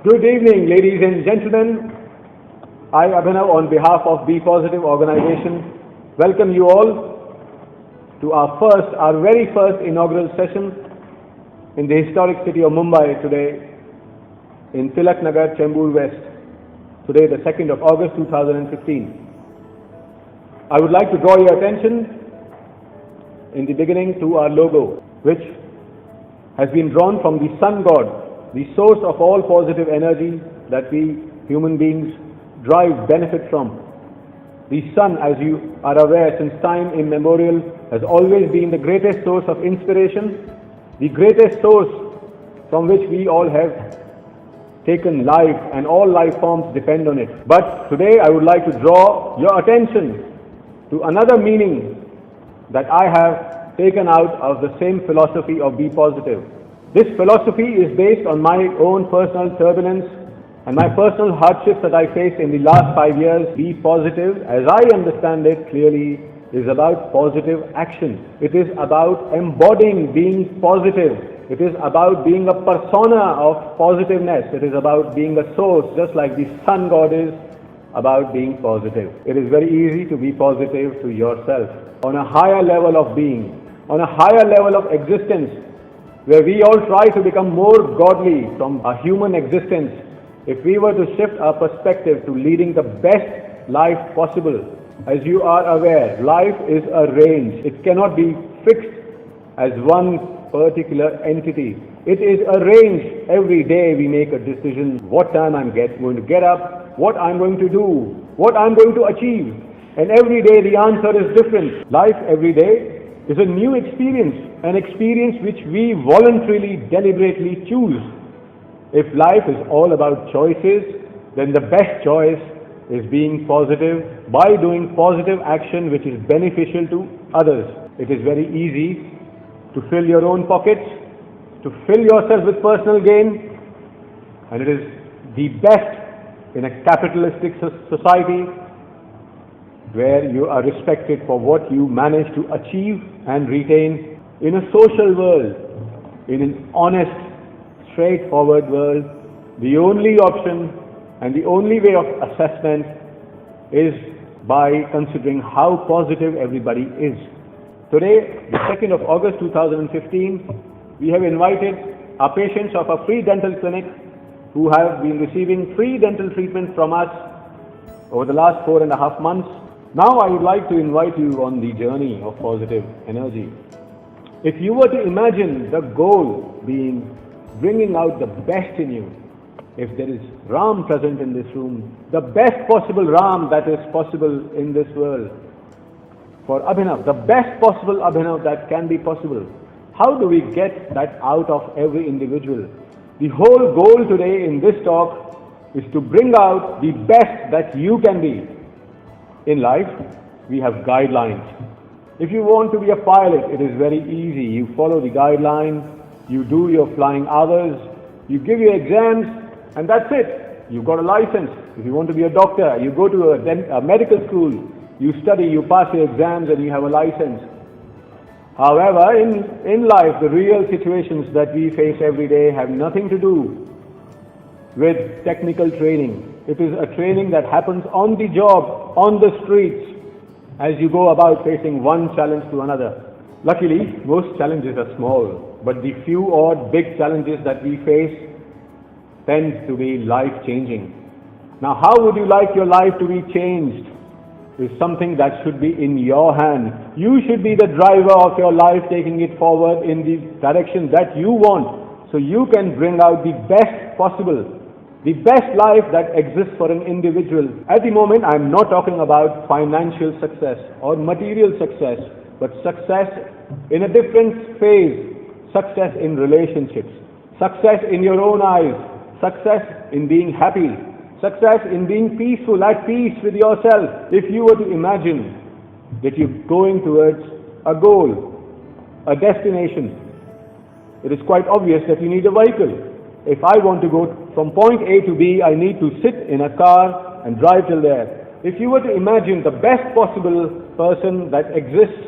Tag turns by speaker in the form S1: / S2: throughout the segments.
S1: Good evening, ladies and gentlemen. I, Abhinav, on behalf of Be Positive organization, welcome you all to our very first inaugural session in the historic city of Mumbai today in Tilak Nagar, Chembur West. Today, the 2nd of August 2015. I would like to draw your attention in the beginning to our logo, which has been drawn from the sun god, the source of all positive energy that we human beings derive benefit from. The sun, as you are aware, since time immemorial, has always been the greatest source of inspiration, the greatest source from which we all have taken life, and all life forms depend on it. But today I would like to draw your attention to another meaning that I have taken out of the same philosophy of Be Positive. This philosophy is based on my own personal turbulence and my personal hardships that I faced in the last 5 years. Be Positive, as I understand it clearly, is about positive action. It is about embodying being positive. It is about being a persona of positiveness. It is about being a source, just like the sun god is about being positive. It is very easy to be positive to yourself on a higher level of being, on a higher level of existence, where we all try to become more godly from a human existence. If we were to shift our perspective to leading the best life possible, as you are aware, life is a range. It cannot be fixed as one particular entity. It is a range. Every day we make a decision what time I'm going to get up, what I'm going to do, what I'm going to achieve. And every day the answer is different. Life every day is a new experience, an experience which we voluntarily, deliberately choose. If life is all about choices, then the best choice is being positive by doing positive action which is beneficial to others. It is very easy to fill your own pockets, to fill yourself with personal gain, and it is the best in a capitalistic society where you are respected for what you manage to achieve and retain. In a social world, in an honest, straightforward world, the only option and the only way of assessment is by considering how positive everybody is. Today, the 2nd of August 2015, we have invited our patients of a free dental clinic who have been receiving free dental treatment from us over the last 4.5 months. Now I would like to invite you on the journey of positive energy. If you were to imagine the goal being bringing out the best in you, if there is Ram present in this room, the best possible Ram that is possible in this world, for Abhinav, the best possible Abhinav that can be possible, how do we get that out of every individual? The whole goal today in this talk is to bring out the best that you can be. In life, we have guidelines. If you want to be a pilot, it is very easy. You follow the guideline, you do your flying hours, you give your exams, and that's it. You've got a license. If you want to be a doctor, you go to a medical school, you study, you pass your exams, and you have a license. However, in life, the real situations that we face every day have nothing to do with technical training. It is a training that happens on the job, on the streets, as you go about facing one challenge to another. Luckily, most challenges are small, but the few odd big challenges that we face tend to be life-changing. Now, how would you like your life to be changed? Is something that should be in your hand. You should be the driver of your life, taking it forward in the direction that you want, so you can bring out the best possible, the best life that exists for an individual. At the moment, I am not talking about financial success or material success, but success in a different phase, success in relationships, success in your own eyes, success in being happy, success in being peaceful, at peace with yourself. If you were to imagine that you're going towards a goal, a destination, it is quite obvious that you need a vehicle. If I want to go from point A to B, I need to sit in a car and drive till there. If you were to imagine the best possible person that exists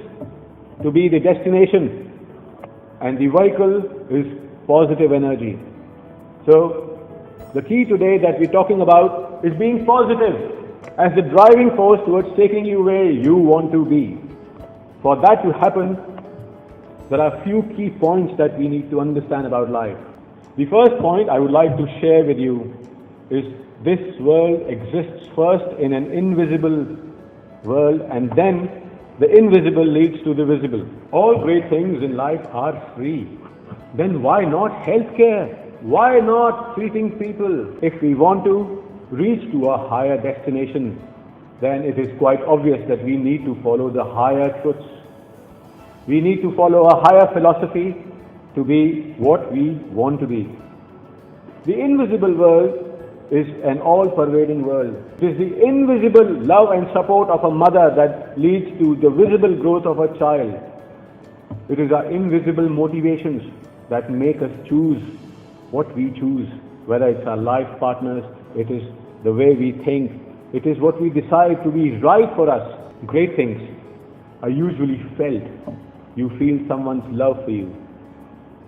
S1: to be the destination, and the vehicle is positive energy. So The key today that we're talking about is being positive as the driving force towards taking you where you want to be. For that to happen, there are a few key points that we need to understand about life. The first point I would like to share with you is this world exists first in an invisible world, and then the invisible leads to the visible. All great things in life are free. Then why not healthcare? Why not treating people? If we want to reach to a higher destination, then it is quite obvious that we need to follow the higher truths. We need to follow a higher philosophy to be what we want to be. The invisible world is an all-pervading world. It is the invisible love and support of a mother that leads to the visible growth of a child. It is our invisible motivations that make us choose what we choose, whether it's our life partners, it is the way we think, it is what we decide to be right for us. Great things are usually felt. You feel someone's love for you.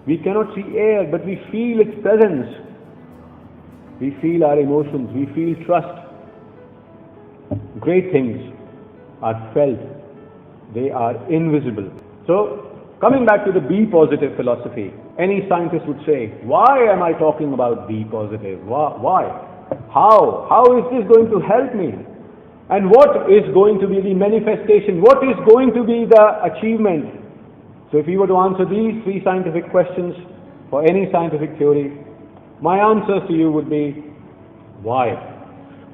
S1: We cannot see air, but we feel its presence. We feel our emotions, we feel trust. Great things are felt. They are invisible. So, coming back to the be positive philosophy, any scientist would say, why am I talking about be positive? Why? How? How is this going to help me? And what is going to be the manifestation? What is going to be the achievement? So if you were to answer these three scientific questions for any scientific theory, my answers to you would be, why?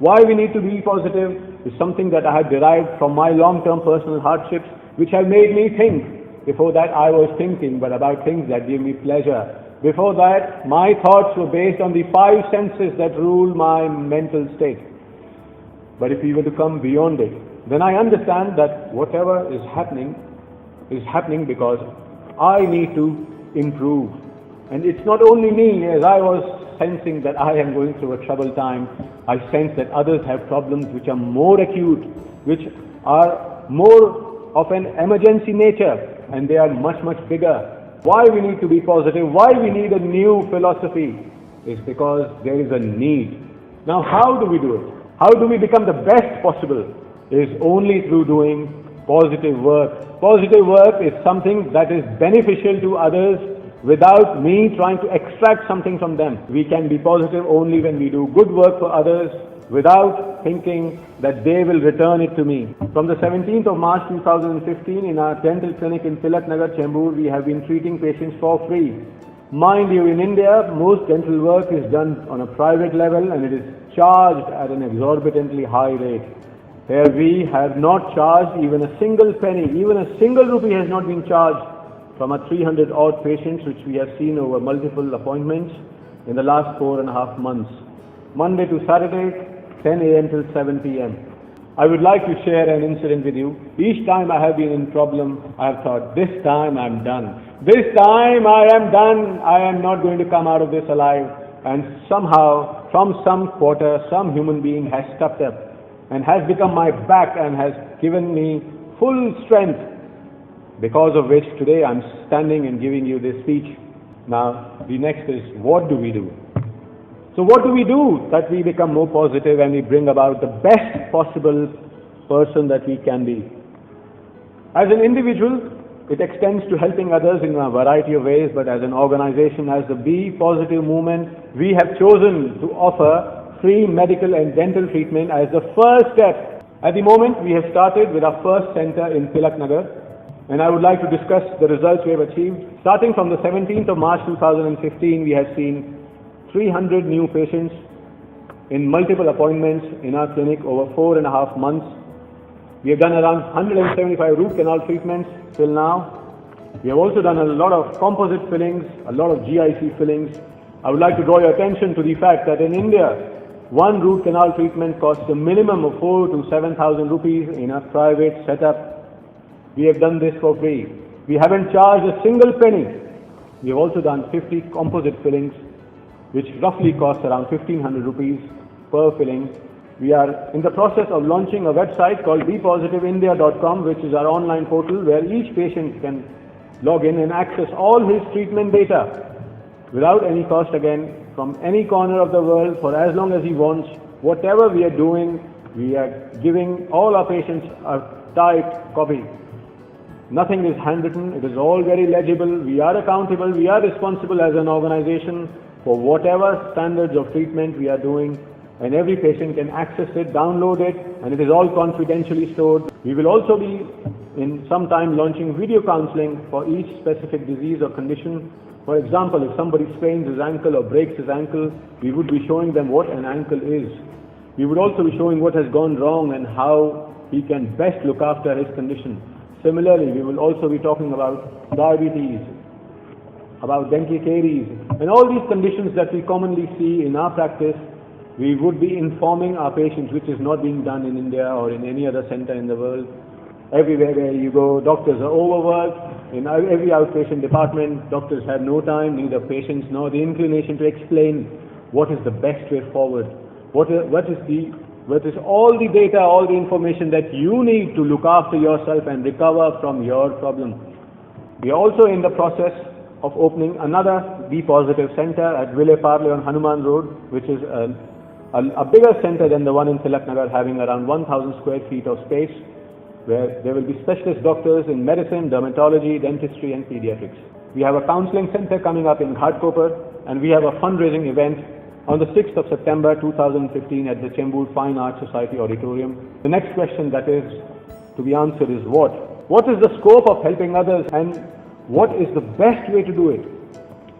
S1: Why we need to be positive is something that I had derived from my long-term personal hardships, which have made me think. Before that I was thinking, but about things that give me pleasure. Before that, my thoughts were based on the five senses that rule my mental state. But if we were to come beyond it, then I understand that whatever is happening because I need to improve. And it's not only me. As I was sensing that I am going through a troubled time, I sense that others have problems which are more acute, which are more of an emergency nature, and they are much, much bigger. Why we need to be positive, why we need a new philosophy, is because there is a need. Now how do we do it? How do we become the best possible? It is only through doing positive work. Positive work is something that is beneficial to others without me trying to extract something from them. We can be positive only when we do good work for others without thinking that they will return it to me. From the 17th of March 2015 in our dental clinic in Tilak Nagar, Chembur, we have been treating patients for free. Mind you, in India, most dental work is done on a private level and it is charged at an exorbitantly high rate. Here we have not charged even a single penny, even a single rupee has not been charged from our 300 odd patients which we have seen over multiple appointments in the last 4.5 months. Monday to Saturday, 10 a.m. till 7 p.m. I would like to share an incident with you. Each time I have been in problem, I have thought, this time I am done. This time I am done. I am not going to come out of this alive. And somehow, from some quarter, some human being has stepped up and has become my back and has given me full strength, because of which today I am standing and giving you this speech. Now, the next is, what do we do? So what do we do that we become more positive and we bring about the best possible person that we can be? As an individual, it extends to helping others in a variety of ways, but as an organization, as the Be Positive movement, we have chosen to offer free medical and dental treatment as the first step. At the moment, we have started with our first center in Tilak Nagar, and I would like to discuss the results we have achieved. Starting from the 17th of March 2015, we have seen 300 new patients in multiple appointments in our clinic over 4.5 months. We have done around 175 root canal treatments till now. We have also done a lot of composite fillings, a lot of GIC fillings. I would like to draw your attention to the fact that in India, one root canal treatment costs a minimum of 4,000 to 7,000 rupees in a private setup. We have done this for free. We haven't charged a single penny. We have also done 50 composite fillings, which roughly costs around 1,500 rupees per filling. We are in the process of launching a website called bepositiveindia.com, which is our online portal where each patient can log in and access all his treatment data. without any cost again, from any corner of the world, for as long as he wants. Whatever we are doing, we are giving all our patients a typed copy. Nothing is handwritten, it is all very legible. We are accountable, we are responsible as an organization for whatever standards of treatment we are doing, and every patient can access it, download it, and it is all confidentially stored. We will also be in some time launching video counseling for each specific disease or condition. For example, if somebody sprains his ankle or breaks his ankle, we would be showing them what an ankle is. We would also be showing what has gone wrong and how he can best look after his condition. Similarly, we will also be talking about diabetes, about dengue caries, and all these conditions that we commonly see in our practice. We would be informing our patients, which is not being done in India or in any other center in the world. Everywhere where you go, doctors are overworked. In every outpatient department, doctors have no time, neither patients nor the inclination to explain what is the best way forward. What is all the data, all the information that you need to look after yourself and recover from your problem. We are also in the process of opening another B positive center at Vile Parle on Hanuman Road, which is a bigger center than the one in Tilak Nagar, having around 1,000 square feet of space, where there will be specialist doctors in medicine, dermatology, dentistry and pediatrics. We have a counseling center coming up in Ghatkopar, and we have a fundraising event on the 6th of September 2015 at the Chembur Fine Arts Society Auditorium. The next question that is to be answered is what? What is the scope of helping others, and what is the best way to do it?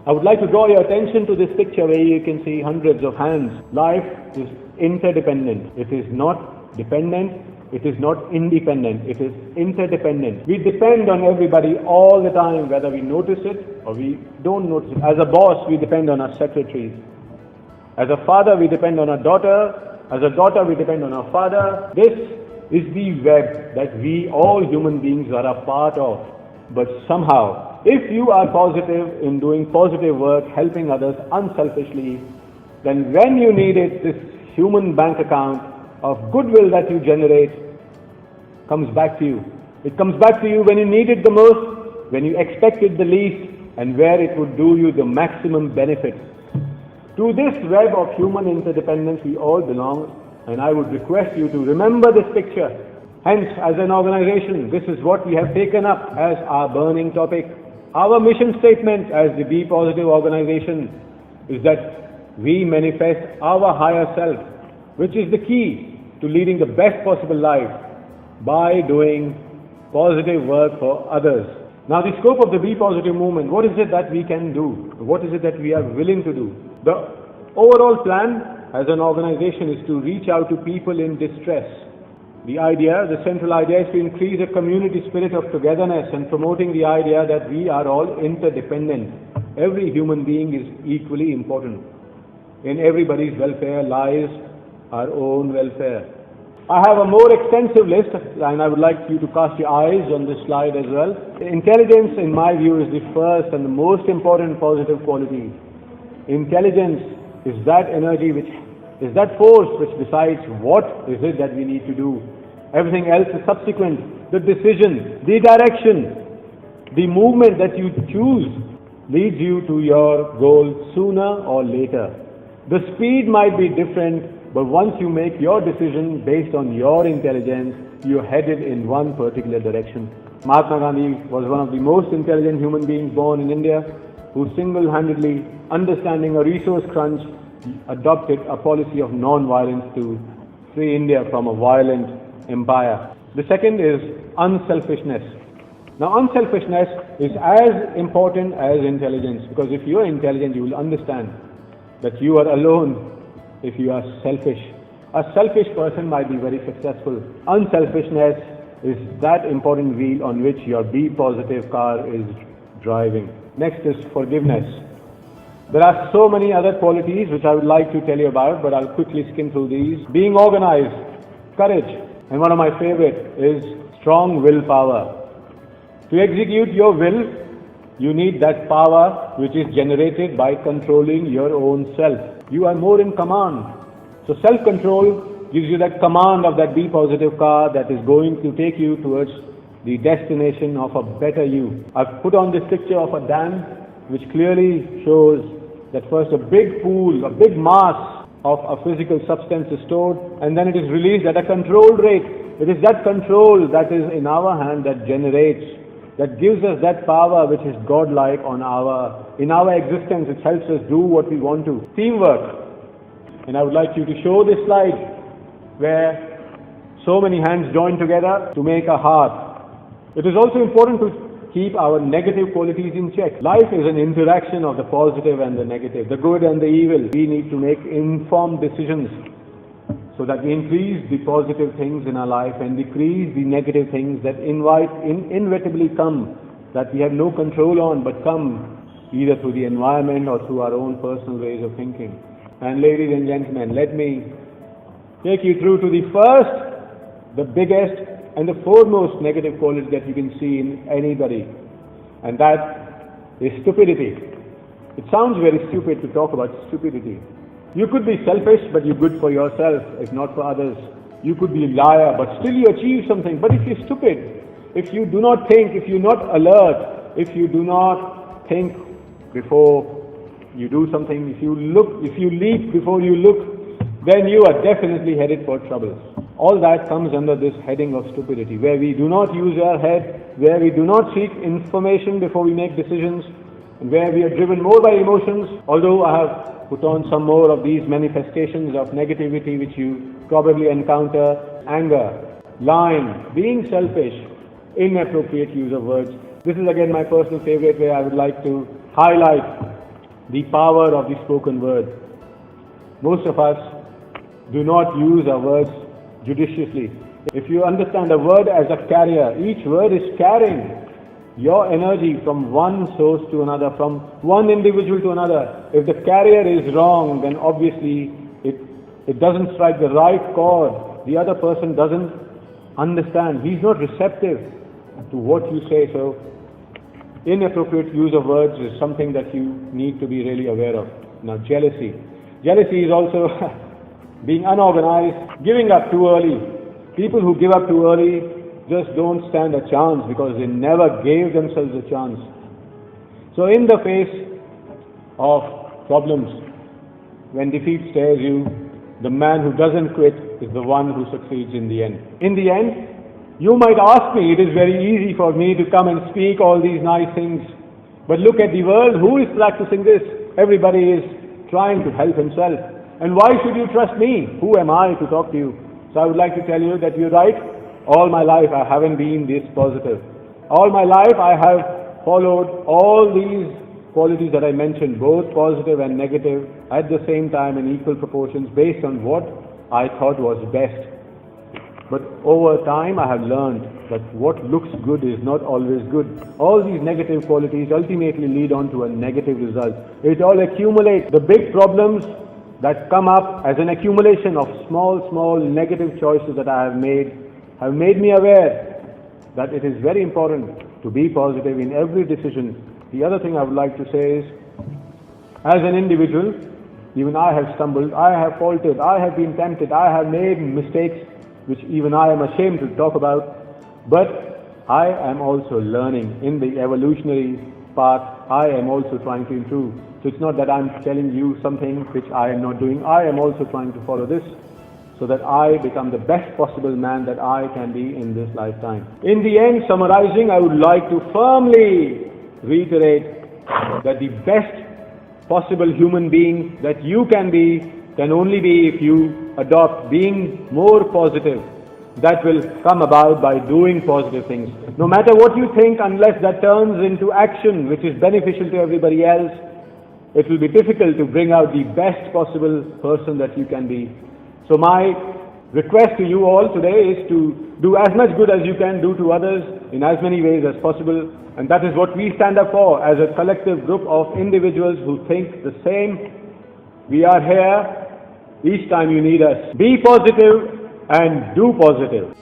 S1: I would like to draw your attention to this picture where you can see hundreds of hands. Life is interdependent. It is not dependent. It is not independent. It is interdependent. We depend on everybody all the time, whether we notice it or we don't notice it. As a boss, we depend on our secretaries. As a father, we depend on our daughter. As a daughter, we depend on our father. This is the web that we, all human beings, are a part of. But somehow, if you are positive in doing positive work, helping others unselfishly, then when you need it, this human bank account of goodwill that you generate comes back to you. It comes back to you when you need it the most, when you expect it the least, and where it would do you the maximum benefit. To this web of human interdependence we all belong, and I would request you to remember this picture. Hence, as an organization, this is what we have taken up as our burning topic. Our mission statement as the Be Positive organization is that we manifest our higher self, which is the key to leading the best possible life by doing positive work for others. Now, the scope of the Be Positive movement, what is it that we can do? What is it that we are willing to do? The overall plan as an organization is to reach out to people in distress. The central idea is to increase a community spirit of togetherness and promoting the idea that we are all interdependent. Every human being is equally important. In everybody's welfare lies our own welfare. I have a more extensive list, and I would like you to cast your eyes on this slide as well. Intelligence, in my view, is the first and the most important positive quality. Intelligence is that energy is that force which decides what is it that we need to do. Everything else is subsequent. The decision, the direction, the movement that you choose leads you to your goal sooner or later. The speed might be different, but once you make your decision based on your intelligence, you're headed in one particular direction. Mahatma Gandhi was one of the most intelligent human beings born in India, who single-handedly, understanding a resource crunch, adopted a policy of non-violence to free India from a violent empire. The second is unselfishness. Now, unselfishness is as important as intelligence, because if you are intelligent, you will understand that you are alone if you are selfish. A selfish person might be very successful. Unselfishness is that important wheel on which your Be Positive car is driving. Next is forgiveness. There are so many other qualities which I would like to tell you about, but I'll quickly skim through these. Being organized, courage, and one of my favorite is strong willpower. To execute your will, you need that power which is generated by controlling your own self. You are more in command. So self-control gives you that command of that Be Positive car that is going to take you towards the destination of a better you. I've put on this picture of a dam which clearly shows that first a big pool, a big mass of a physical substance is stored, and then it is released at a controlled rate. It is that control that is in our hand that generates, that gives us that power which is godlike in our existence. It helps us do what we want to. Teamwork. And I would like you to show this slide where so many hands join together to make a heart. It is also important to keep our negative qualities in check. Life is an interaction of the positive and the negative, the good and the evil. We need to make informed decisions so that we increase the positive things in our life and decrease the negative things that inevitably come, that we have no control on, but come either through the environment or through our own personal ways of thinking. And ladies and gentlemen, let me take you through to the first, the biggest and the foremost negative quality that you can see in anybody, and that is stupidity. It sounds very stupid to talk about stupidity. You could be selfish, but you're good for yourself, if not for others. You could be a liar, but still you achieve something. But if you're stupid, if you do not think, if you're not alert, if you do not think before you do something, if you leap before you look, then you are definitely headed for troubles. All that comes under this heading of stupidity, where we do not use our head, where we do not seek information before we make decisions, and where we are driven more by emotions. Although I have put on some more of these manifestations of negativity which you probably encounter: anger, lying, being selfish, inappropriate use of words. This is again my personal favorite, where I would like to highlight the power of the spoken word. Most of us do not use our words judiciously. If you understand a word as a carrier, each word is carrying your energy from one source to another, from one individual to another. If the carrier is wrong, then obviously it doesn't strike the right chord. The other person doesn't understand. He's not receptive to what you say. So inappropriate use of words is something that you need to be really aware of. Now, jealousy. Jealousy is also being unorganized, giving up too early. People who give up too early just don't stand a chance because they never gave themselves a chance. So in the face of problems, when defeat stares you, the man who doesn't quit is the one who succeeds in the end. In the end, you might ask me, it is very easy for me to come and speak all these nice things, but look at the world. Who is practicing this? Everybody is trying to help himself. And why should you trust me? Who am I to talk to you? So I would like to tell you that you're right. All my life I haven't been this positive. All my life I have followed all these qualities that I mentioned, both positive and negative, at the same time in equal proportions, based on what I thought was best. But over time I have learned that what looks good is not always good. All these negative qualities ultimately lead on to a negative result. It all accumulates. The big problems that come up as an accumulation of small negative choices that I have made me aware that it is very important to be positive in every decision. The other thing I would like to say is, as an individual, even I have stumbled, I have faltered, I have been tempted, I have made mistakes which even I am ashamed to talk about, but I am also learning in the evolutionary path. I am also trying to improve. So it's not that I'm telling you something which I am not doing. I am also trying to follow this so that I become the best possible man that I can be in this lifetime. In the end, summarizing, I would like to firmly reiterate that the best possible human being that you can be can only be if you adopt being more positive. That will come about by doing positive things. No matter what you think, unless that turns into action which is beneficial to everybody else, it will be difficult to bring out the best possible person that you can be. So my request to you all today is to do as much good as you can do to others in as many ways as possible. And that is what we stand up for as a collective group of individuals who think the same. We are here each time you need us. Be positive and do positive.